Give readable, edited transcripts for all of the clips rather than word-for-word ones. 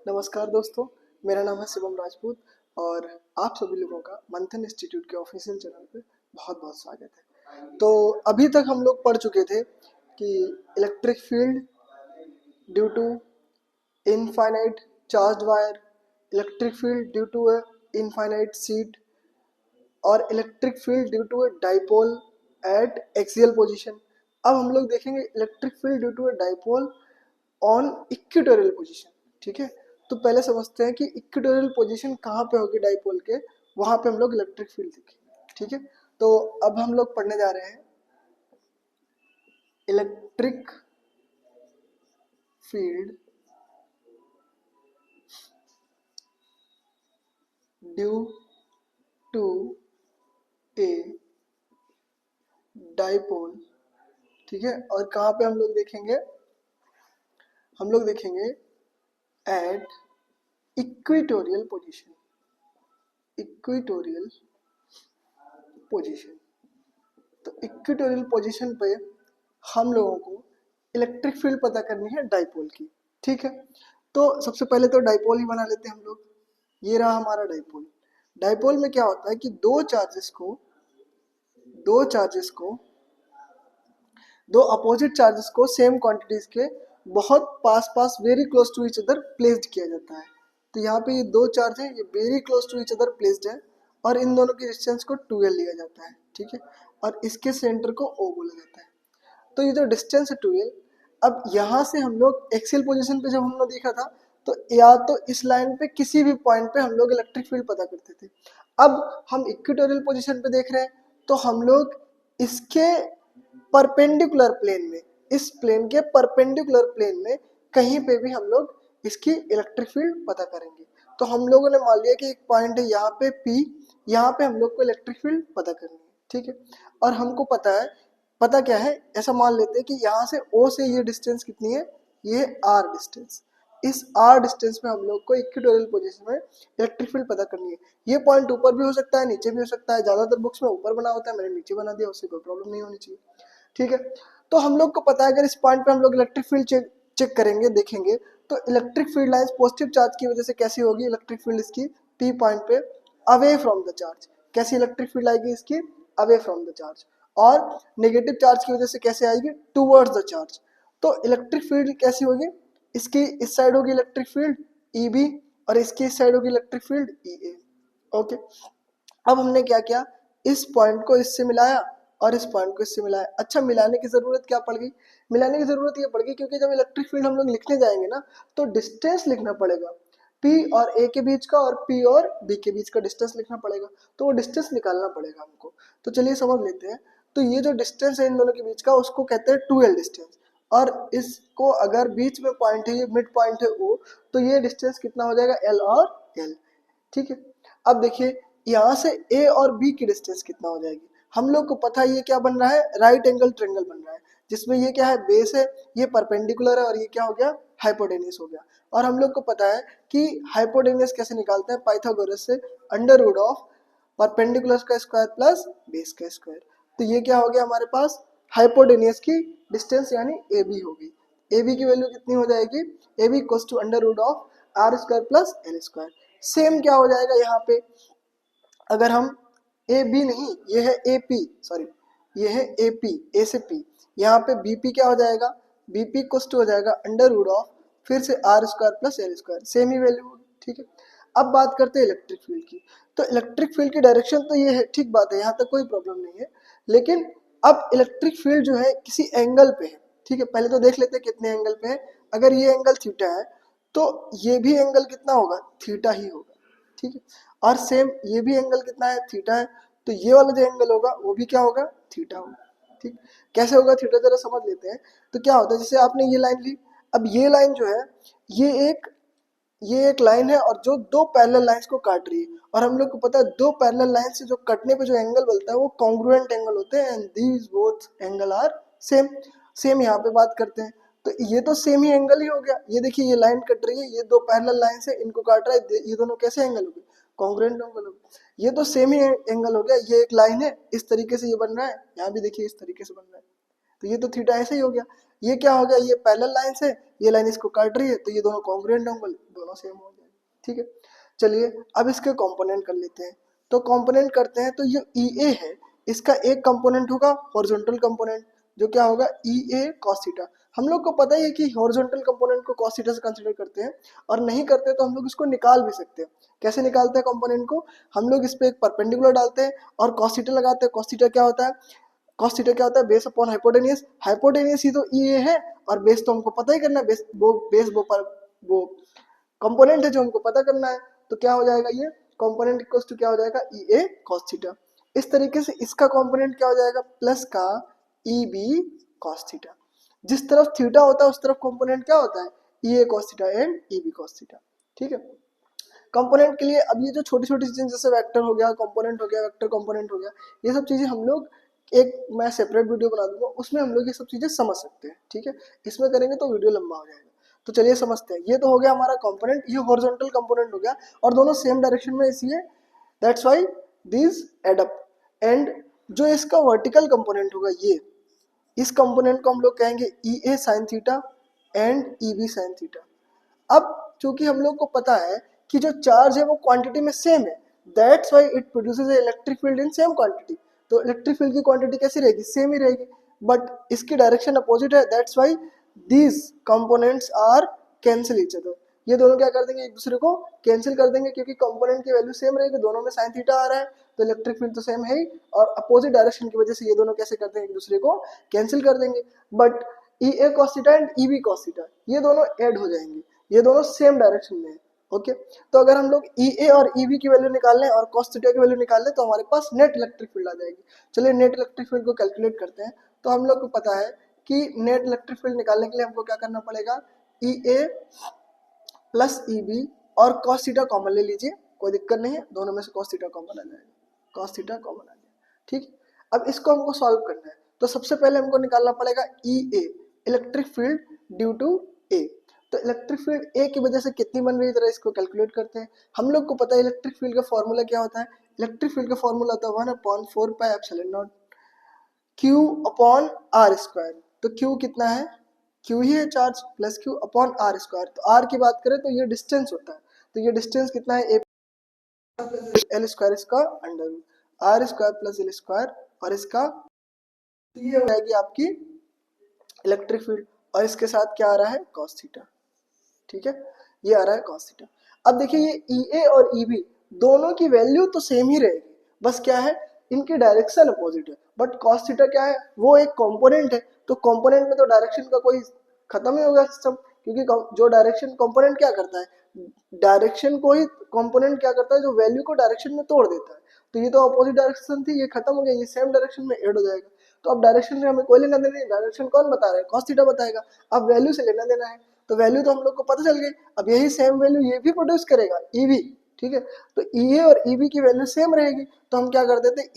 नमस्कार दोस्तों, मेरा नाम है शिवम राजपूत और आप सभी लोगों का मंथन इंस्टीट्यूट के ऑफिशियल चैनल पे बहुत बहुत स्वागत है। तो अभी तक हम लोग पढ़ चुके थे कि electric field due to infinite charged wire, electric field due to a infinite sheet और electric field due to a dipole at axial position. अब हम लोग देखेंगे electric field due to a dipole on equatorial position. ठीक है, तो पहले समझते हैं कि इक्वेटोरियल पोजीशन कहाँ पे होगी डाइपोल के, वहां पे हम लोग इलेक्ट्रिक फील्ड देखेंगे। ठीक है, तो अब हम लोग पढ़ने जा रहे हैं electric field due to a dipole. ठीक है, और कहाँ पे हम लोग देखेंगे, हम लोग देखेंगे at equatorial position, equatorial position. तो इक्वेटोरियल पोजीशन पे हम लोगों को इलेक्ट्रिक फील्ड पता करनी है डाइपोल की। ठीक है, तो सबसे पहले तो डाइपोल ही बना लेते हैं हम लोग। ये रहा हमारा डाइपोल। डाइपोल में क्या होता है कि दो अपोजिट चार्जेस को सेम क्वांटिटीज के बहुत पास पास very close to each other placed किया जाता है। तो यहाँ पे ये दो चार्ज है, ये very close to each other placed है और इन दोनों की डिस्टेंस को 2l लिया जाता है। ठीक है, और इसके सेंटर को O बोला जाता है। तो ये जो डिस्टेंस है 2l, अब यहाँ से हम लोग एक्सियल पोजीशन पे जब हमने देखा था तो या तो इस लाइन पे किसी भी पॉइंट पे हम लोग इलेक्ट्रिक फील्ड पता करते थे। अब हम इक्वेटोरियल पोजीशन पे देख रहे हैं तो हम लोग इसके परपेंडिकुलर प्लेन में, इस प्लेन के परपेंडिकुलर प्लेन में कहीं पे भी हम लोग इसकी इलेक्ट्रिक फील्ड पता करेंगे। तो हम लोगों ने मान लिया कि एक पॉइंट है यहाँ पे P, यहाँ पे हम लोग को इलेक्ट्रिक फील्ड पता करनी है। ठीक है, और हमको पता है, पता क्या है, ऐसा मान लेते हैं कि यहाँ से O से ये डिस्टेंस कितनी है, ये R डिस्टेंस। इस R डिस्टेंस में हम लोग को इक्वेटोरियल पोजीशन में इलेक्ट्रिक फील्ड पता करनी है। ये पॉइंट ऊपर भी हो सकता है, नीचे भी हो सकता है। ज्यादातर बुक्स में ऊपर बना होता है, मैंने नीचे बना दिया, उससे कोई प्रॉब्लम नहीं होनी चाहिए। ठीक है, तो हम लोग को पता है अगर इस पॉइंट पे हम लोग इलेक्ट्रिक फील्ड चेक करेंगे, देखेंगे तो electric field lines positive charge की वजह से कैसी होगी, इलेक्ट्रिक फील्ड इसकी P पॉइंट पे अवे फ्रॉम द चार्ज। कैसी इलेक्ट्रिक फील्ड आएगी इसकी, अवे फ्रॉम द चार्ज। और नेगेटिव चार्ज की वजह से कैसे आएगी, टूवर्ड्स द चार्ज। तो इलेक्ट्रिक फील्ड कैसी होगी, इसकी इस साइड होगी इलेक्ट्रिक फील्ड EB और इसकी इस साइड होगी इलेक्ट्रिक फील्ड EA। ओके, अब हमने क्या किया, इस पॉइंट को इससे मिलाया और इस पॉइंट को इससे मिलाया। अच्छा, मिलाने की जरूरत क्या पड़ गई, मिलाने की जरूरत ये पड़ गई क्योंकि जब इलेक्ट्रिक फील्ड हम लोग लिखने जाएंगे ना तो डिस्टेंस लिखना पड़ेगा, P और A के बीच का और P और B के बीच का डिस्टेंस लिखना पड़ेगा। तो वो डिस्टेंस निकालना पड़ेगा हमको। तो चलिए समझ लेते हैं। तो ये जो डिस्टेंस है इन दोनों के बीच का, उसको कहते हैं 2l डिस्टेंस। और इसको अगर बीच में पॉइंट है, ये मिड पॉइंट है O, तो ये डिस्टेंस कितना हो जाएगा, L और L। ठीक है, अब देखिए यहाँ से A और B की डिस्टेंस कितना हो जाएगी। हम लोग को पता है ये क्या बन रहा है, राइट एंगल ट्रायंगल बन रहा है, जिसमें ये क्या है, बेस है, ये परपेंडिकुलर है और ये क्या हो गया, हाइपोटेन्यूस हो गया। और हम लोग को पता है कि हाइपोटेन्यूस कैसे निकालते हैं, पाइथागोरस से अंडर रूट ऑफ परपेंडिकुलर का स्क्वायर प्लस बेस का स्क्वायर। तो ये क्या हो गया हमारे पास, हाइपोटेन्यूस की डिस्टेंस यानी AB होगी। AB की वैल्यू कितनी हो जाएगी, AB equals to under root of R square plus L square. Same क्या हो जाएगा यहाँ पे, अगर हम AB नहीं, ये है AP, सॉरी ये है AP, A से P, यहाँ पे BP क्या हो जाएगा, BP इक्वल्स टू हो जाएगा अंडर रूट ऑफ फिर से R square plus L square, same ही वैल्यू होगी। ठीक है, अब बात करते हैं इलेक्ट्रिक फील्ड की। तो इलेक्ट्रिक फील्ड की डायरेक्शन तो ये है, ठीक बात है, यहाँ तक कोई प्रॉब्लम नहीं है। लेकिन अब इलेक्ट्रिक फील्ड जो है किसी एंगल पे है। ठीक है, पहले तो देख लेते हैं कितने एंगल पे है। अगर ये एंगल थीटा है तो ये भी एंगल कितना होगा, थीटा ही होगा। ठीक है, और सेम ये भी एंगल कितना है, थीटा है, तो ये वाला जो एंगल होगा वो भी क्या होगा, थीटा होगा। ठीक, कैसे होगा थीटा, जरा समझ लेते हैं। तो क्या होता है, जैसे आपने ये लाइन ली, अब ये लाइन जो है ये एक लाइन है और जो दो पैरेलल लाइंस को काट रही है। और हम लोग को पता है दो पैरेलल लाइन से जो कटने पे जो एंगल बनता है वो कॉन्ग्रुएंट एंगल होते हैं, and these both angle are same. Same यहाँ पे बात करते हैं, तो ये तो सेम ही एंगल ही हो गया। ये देखिए ये लाइन कट रही है, ये दो पैरेलल लाइन से इनको काट रहा है, ये दोनों कैसे एंगल हो गए, कॉन्ग्रुएंट एंगल हो गए। ये तो सेम ही एंगल हो गया, ये एक लाइन है, इस तरीके से ये बन रहा है, यहाँ भी देखिए इस तरीके से बन रहा है। तो ये तो थीटा ऐसे ही हो गया। ये क्या हो गया, ये पैरेलल लाइन है, ये लाइन इसको काट रही है, तो ये दोनों कॉन्ग्रुएंट एंगल, दोनों सेम हो जाएंगे। ठीक है, चलिए अब इसके कंपोनेंट कर लेते हैं। तो कंपोनेंट करते हैं, तो ये ई ए है, इसका एक कंपोनेंट होगा हॉरिजॉन्टल कंपोनेंट, जो क्या होगा ई ए कॉस थीटा। हम लोग को पता ही है कि हॉरिजॉन्टल कंपोनेंट को कॉस थीटा से कंसीडर करते हैं, और नहीं करते तो हम लोग इसको निकाल भी सकते हैं। कैसे निकालते हैं कंपोनेंट को, हम लोग इस पे एक परपेंडिकुलर डालते हैं और कॉस थीटा लगाते हैं। कॉस थीटा क्या होता है, कॉस थीटा क्या होता है, बेस अपॉन हाइपोटेनियस। हाइपोटेनियस ही तो ई ए है, और बेस तो हमको पता ही करना है, वो कंपोनेंट है जो हमको पता करना है। तो क्या हो जाएगा, ये कंपोनेंट इक्वल्स टू क्या हो जाएगा, ई ए कॉस थीटा। इस तरीके से इसका कंपोनेंट क्या हो जाएगा, प्लस का ई बी कॉस थीटा। जिस तरफ थीटा होता है उस तरफ कंपोनेंट क्या होता है, E A cos theta and E B cos theta. ठीक है, कंपोनेंट के लिए अब ये जो छोटी छोटी चीजें जैसे वेक्टर हो गया, कंपोनेंट हो गया, वेक्टर कंपोनेंट हो गया, ये सब चीजें हम लोग एक मैं सेपरेट वीडियो बना दूंगा, उसमें हम लोग ये सब चीजें समझ सकते हैं। ठीक है, इसमें करेंगे तो वीडियो लंबा हो जाएगा। तो चलिए समझते हैं। ये तो हो गया हमारा कंपोनेंट, ये हॉरिजॉन्टल कंपोनेंट हो गया, और दोनों सेम डायरेक्शन में इसलिए that's why this add up. And जो इसका वर्टिकल कंपोनेंट होगा, ये इस कंपोनेंट को हम लोग कहेंगे E A sine theta and E B sine theta. अब चूंकि हम लोग को पता है कि जो चार्ज है वो क्वांटिटी में सेम है, that's why it produces electric field in same quantity. तो इलेक्ट्रिक फील्ड की क्वांटिटी कैसी रहेगी, सेम ही रहेगी, बट इसकी डायरेक्शन अपोजिट है, that's why these components are cancel each other. ये दोनों क्या कर देंगे, एक दूसरे को कैंसिल कर देंगे, क्योंकि कंपोनेंट की वैल्यू सेम रहेगी, दोनों में साइन थीटा आ रहा है, तो इलेक्ट्रिक फील्ड तो सेम है ही, और अपोजिट डायरेक्शन की वजह से ये दोनों कैसे कर देंगे, एक दूसरे को कैंसिल कर देंगे। But E A cos theta and E B cos theta ये दोनों ऐड हो जाएंगे, ये दोनों सेम डायरेक्शन में है। ओके, तो अगर हम लोग ई ए और ई बी की वैल्यू निकाल लें और कॉस थीटा की वैल्यू निकाल लें, तो हमारे पास नेट इलेक्ट्रिक फील्ड आ जाएगी। चलिए नेट इलेक्ट्रिक फील्ड को कैलकुलेट करते हैं। तो हम लोग को पता है कि नेट इलेक्ट्रिक फील्ड निकालने के लिए हमको क्या करना पड़ेगा, ई ए प्लस ई बी और कॉस थीटा कॉमन ले लीजिए, कोई दिक्कत नहीं है, दोनों में से कॉस थीटा कॉमन आ जाएगा, कॉस थीटा कॉमन आ जाएगा। ठीक, अब इसको हमको सॉल्व करना है। तो सबसे पहले हमको निकालना पड़ेगा E A electric field due to A. तो इलेक्ट्रिक फील्ड ए की वजह से कितनी बन रही है, जरा इसको कैलकुलेट करते हैं। हम लोग को पता है इलेक्ट्रिक फील्ड का फॉर्मूला क्या होता है, इलेक्ट्रिक फील्ड का फॉर्मूला होता है 1/4πε0 क्यू अपॉन आर स्क्वायर। तो क्यू कितना है, क्यू ही है charge, plus Q upon R square. तो आर की बात करें तो ये डिस्टेंस होता है, तो ये डिस्टेंस कितना है, एल स्क्वायर इसका under root R square plus L square, और इसका तो ये हो जाएगी आपकी इलेक्ट्रिक फील्ड, और इसके साथ क्या आ रहा है, कॉस थीटा। ठीक है, ये आ रहा है कॉस थीटा। अब देखिए ये ई ए और ई बी दोनों की वैल्यू तो सेम ही रहेगी, बस क्या है इनकी डायरेक्शन अपोजिट है। बट कॉस थीटा क्या है, वो एक कंपोनेंट है, तो कंपोनेंट में तो डायरेक्शन का कोई खत्म ही होगा सिस्टम, क्योंकि जो डायरेक्शन कंपोनेंट क्या करता है, डायरेक्शन को ही कंपोनेंट क्या करता है, जो वैल्यू को डायरेक्शन में तोड़ देता है। तो ये तो अपोजिट डायरेक्शन थी, ये खत्म हो गया, ये सेम डायरेक्शन में ऐड हो जाएगा। तो अब डायरेक्शन से हमें कोई लेना देना नहीं, डायरेक्शन कौन बता रहा है, कॉस थीटा बताएगा। अब वैल्यू से लेना देना है, तो वैल्यू तो हम लोग को पता चल गई। अब यही सेम वैल्यू ये भी प्रोड्यूस करेगा, ई बी। ठीक है, तो ई ए और ई बी की वैल्यू सेम रहेगी, तो हम क्या कर देते हैं,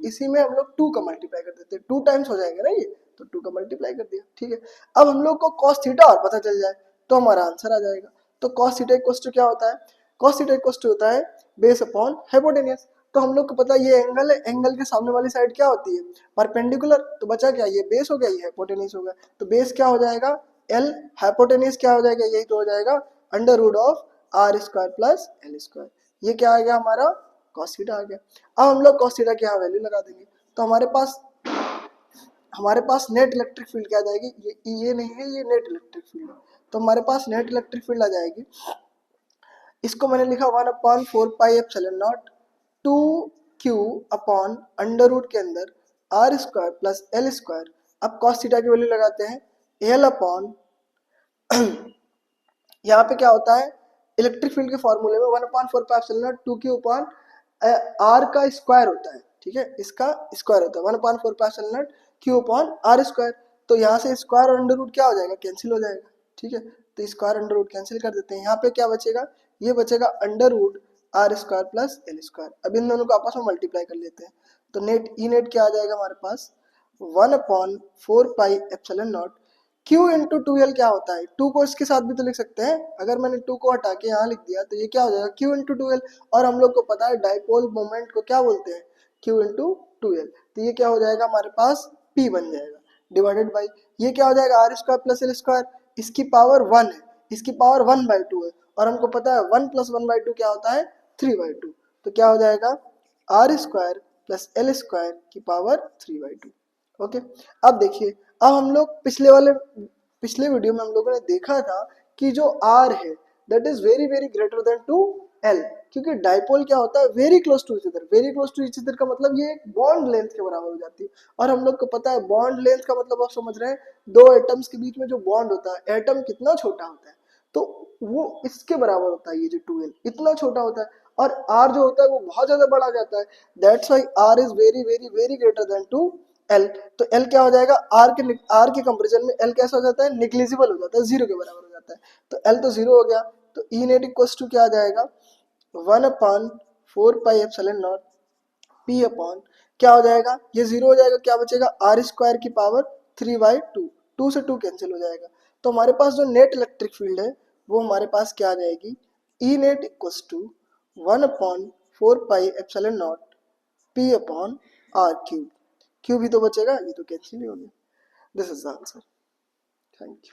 इसी में हम लोग 2 का मल्टीप्लाई कर देते हैं, 2 टाइम्स हो जाएगा ना ये, तो 2 का मल्टीप्लाई कर दिया। ठीक है, अब हम लोग को कॉस थीटा और पता चल जाए तो हमारा आंसर आ जाएगा। तो कॉस थीटा इक्वल्स टू क्या होता है, कॉस थीटा इक्वल्स टू होता है बेस अपॉन हाइपोटेनियस। तो हम लोग को पता है ये एंगल है, एंगल के सामने वाली साइड क्या होती है, परपेंडिकुलर। तो बचा क्या, ये बेस हो गया, ये हाइपोटेनियस हो गया। तो बेस क्या हो जाएगा, एल, हाइपोटेनियस क्या हो जाएगा, यही तो हो जाएगा under root of R square plus L square. ये क्या आ गया हमारा, कॉस थीटा आ गया। अब हम लोग कॉस थीटा की यहाँ वैल्यू लगा देंगे, तो हमारे पास नेट इलेक्ट्रिक फील्ड क्या आ जाएगी, ये नहीं है, ये नेट इलेक्ट्रिक फील्ड है। तो हमारे पास नेट इलेक्ट्रिक फील्ड आ जाएगी, इसको मैंने लिखा 1/4πε0 2 क्यू अपॉन अंडर रूट के अंदर R square plus L square. अब कॉस थीटा की वैल्यू लगाते हैं, एल अपॉन यहाँ पे क्या होता है, इलेक्ट्रिक फील्ड के फॉर्मूले में 1/4πε0 2 क्यू अपॉन आर का स्क्वायर होता है। ठीक है, इसका स्क्वायर होता है 1/4πε0 क्यू अपॉन आर स्क्वायर। तो यहाँ से स्क्वायर और अंडर रूट क्या हो जाएगा, कैंसिल हो जाएगा। ठीक है, तो स्क्वायर अंडर रूट कैंसिल कर देते हैं, यहाँ पे क्या बचेगा, ये बचेगा under root R square plus L square. अब इन दोनों को आपस में मल्टीप्लाई कर लेते हैं, तो नेट ई नेट क्या आ जाएगा हमारे पास, 1/4πε0 क्यू इंटू 2l क्या होता है, 2 को इसके साथ भी तो लिख सकते हैं। अगर मैंने 2 को हटा के यहाँ लिख दिया तो ये क्या हो जाएगा, क्यू इंटू 2l। और हम लोग को पता है डाइपोल मोमेंट को क्या बोलते हैं, क्यू इंटू 2l। तो ये क्या हो जाएगा हमारे पास, P बन जाएगा। डिवाइडेड बाई, ये क्या हो जाएगा R square plus L square, इसकी पावर 1 है, इसकी पावर 1/2 है, और हमको पता है 1 + 1/2 क्या होता है 3/2, तो क्या हो जाएगा R square plus L square की पावर 3/2। ओके, अब देखिए, अब हम लोग पिछले वीडियो में हम लोगों ने देखा था कि जो आर है that is very very greater than to L, क्योंकि डाइपोल क्या होता है very close to each other, very close to each other का मतलब ये बॉन्ड लेंथ के बराबर हो जाती है, और हम लोग को पता है बॉन्ड लेंथ का मतलब आप समझ रहे हैं, दो एटम्स के बीच में जो बॉन्ड होता है, एटम कितना छोटा होता है, तो वो इसके बराबर होता है, ये जो 2l इतना छोटा होता है, और r जो होता है वो बहुत ज्यादा बड़ा जाता है, that's why r is very very very greater than to l। तो l क्या हो जाएगा r के कंपैरिजन में l कैसा हो जाता है निग्लिजिबल हो जाता है, जीरो के बराबर हो जाता है, तो l तो जीरो हो गया, तो E नेट इक्वल्स टू क्या आ जाएगा 1/4πε0 p अपॉन क्या हो जाएगा, ये जीरो हो जाएगा, क्या बचेगा आर स्क्वायर की पावर 3/2, 2 से 2 कैंसिल हो जाएगा, तो हमारे पास जो नेट इलेक्ट्रिक फील्ड है वो हमारे पास क्या आ जाएगी E net equals to 1/4πε0 p upon R cube, cube ही तो बचेगा, ये तो कैंसिल ही हो गया। This is the answer. Thank you.